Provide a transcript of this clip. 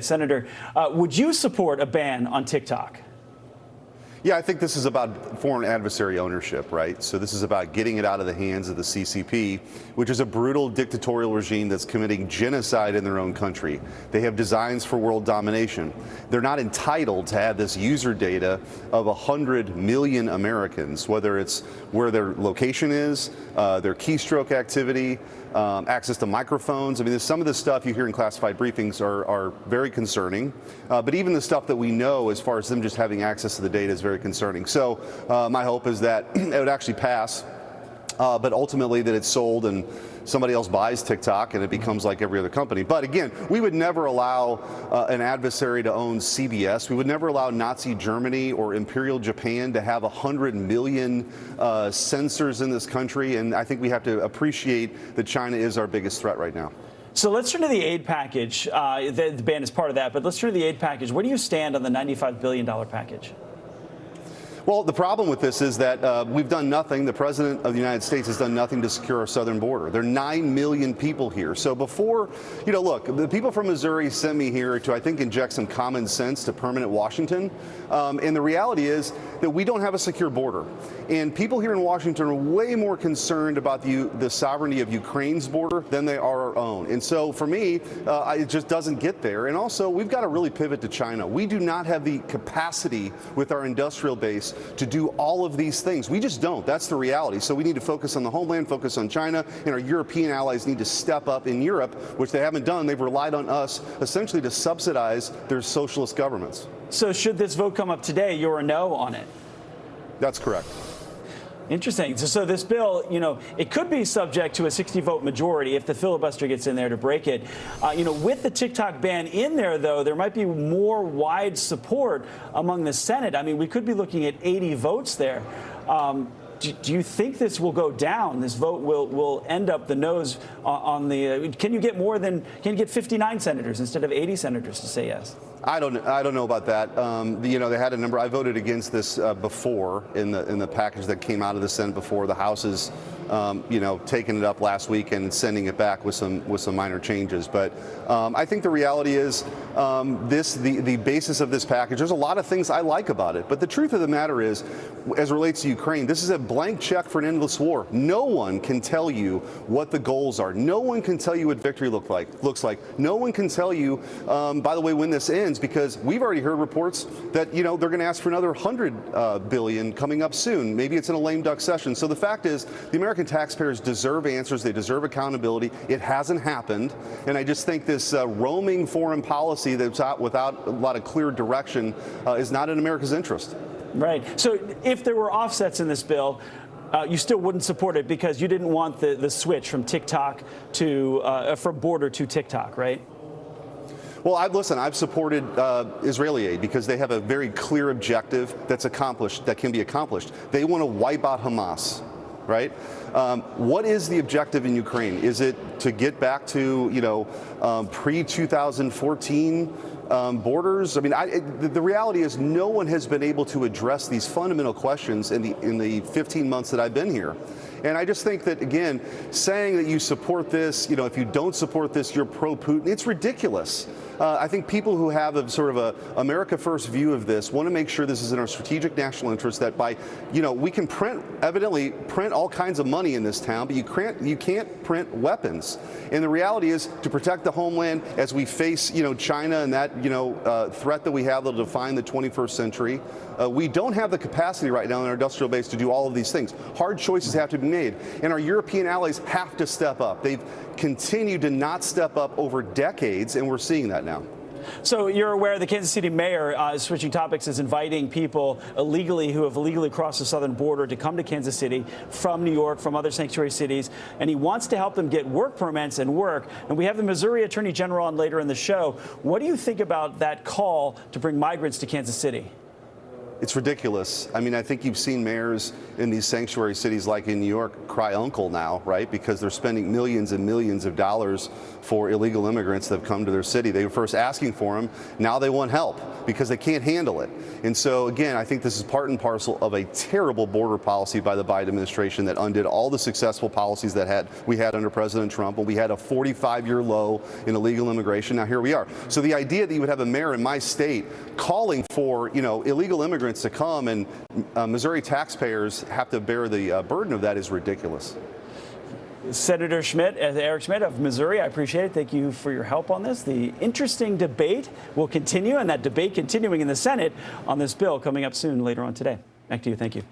Senator, would you support a ban on TikTok? Yeah, I think this is about foreign adversary ownership, right? So this is about getting it out of the hands of the CCP, which is a brutal dictatorial regime that's committing genocide in their own country. They have designs for world domination. They're not entitled to have this user data of 100 million Americans, whether it's where their location is, their keystroke activity, access to microphones. I mean, some of the stuff you hear in classified briefings are very concerning, but even the stuff that we know as far as them just having access to the data is very concerning. So my hope is that it would actually pass, but ultimately that it's sold and somebody else buys TikTok and it becomes like every other company. But again, we would never allow an adversary to own CBS. We would never allow Nazi Germany or Imperial Japan to have 100 million censors in this country. And I think we have to appreciate that China is our biggest threat right now. So let's turn to the aid package. The ban is part of that, but let's turn to the aid package. Where do you stand on the $95 billion package? Well, the problem with this is that we've done nothing. The President of the United States has done nothing to secure our southern border. There are 9 million people here. So before, look, the people from Missouri sent me here to, I think, inject some common sense to permanent Washington. And the reality is that we don't have a secure border. And people here in Washington are way more concerned about the sovereignty of Ukraine's border than they are our own. And so for me, it just doesn't get there. And also, we've got to really pivot to China. We do not have the capacity with our industrial base to do all of these things. We just don't. That's the reality. So we need to focus on the homeland, focus on China, and our European allies need to step up in Europe, which they haven't done. They've relied on us essentially to subsidize their socialist governments. So should this vote come up today, you're a no on it? That's correct. Interesting. So this bill, it could be subject to a 60-vote majority if the filibuster gets in there to break it. With the TikTok ban in there, though, there might be more wide support among the Senate. I mean, we could be looking at 80 votes there. Do you think this will go down? This vote will end up the nose on the. Can you get 59 senators instead of 80 senators to say yes? I don't know about that. They had a number. I voted against this before in the package that came out of the Senate before. The House is, taking it up last week and sending it back with some minor changes. But I think the reality is the basis of this package. There's a lot of things I like about it, but the truth of the matter is, as it relates to Ukraine, this is a blank check for an endless war. No one can tell you what the goals are. No one can tell you what victory looks like. No one can tell you, by the way, when this ends, because we've already heard reports that they're going to ask for another $100 billion coming up soon. Maybe it's in a lame duck session. So the fact is, the American taxpayers deserve answers. They deserve accountability. It hasn't happened, and I just think this roaming foreign policy that's without a lot of clear direction is not in America's interest. Right. So if there were offsets in this bill, you still wouldn't support it because you didn't want the switch from TikTok to from border to TikTok, right? Well, I've supported Israeli aid because they have a very clear objective that can be accomplished. They want to wipe out Hamas, right? What is the objective in Ukraine? Is it to get back to, pre-2014 borders? I mean, the reality is no one has been able to address these fundamental questions in the 15 months that I've been here. And I just think that, again, saying that you support this, if you don't support this, you're pro-Putin, it's ridiculous. I think people who have a sort of a America First view of this want to make sure this is in our strategic national interest, that by, we can evidently print all kinds of money in this town, but you can't print weapons. And the reality is, to protect the homeland as we face, China and that, threat that we have that'll define the 21st century, we don't have the capacity right now in our industrial base to do all of these things. Hard choices have to be made, and our European allies have to step up. They've continued to not step up over decades, and we're seeing that now. So you're aware the Kansas City mayor, switching topics, is inviting people who have illegally crossed the southern border to come to Kansas City from New York, from other sanctuary cities, and he wants to help them get work permits and work. And we have the Missouri Attorney General on later in the show. What do you think about that call to bring migrants to Kansas City? It's ridiculous. I mean, I think you've seen mayors in these sanctuary cities like in New York cry uncle now, right? Because they're spending millions and millions of dollars for illegal immigrants that have come to their city. They were first asking for them. Now they want help because they can't handle it. And so, again, I think this is part and parcel of a terrible border policy by the Biden administration that undid all the successful policies that we had under President Trump, when we had a 45-year low in illegal immigration. Now here we are. So the idea that you would have a mayor in my state calling for, illegal immigrants to come and Missouri taxpayers have to bear the burden of that is ridiculous. Senator Schmitt, Eric Schmitt of Missouri, I appreciate it. Thank you for your help on this. The interesting debate will continue, and that debate continuing in the Senate on this bill coming up soon later on today. Back to you. Thank you.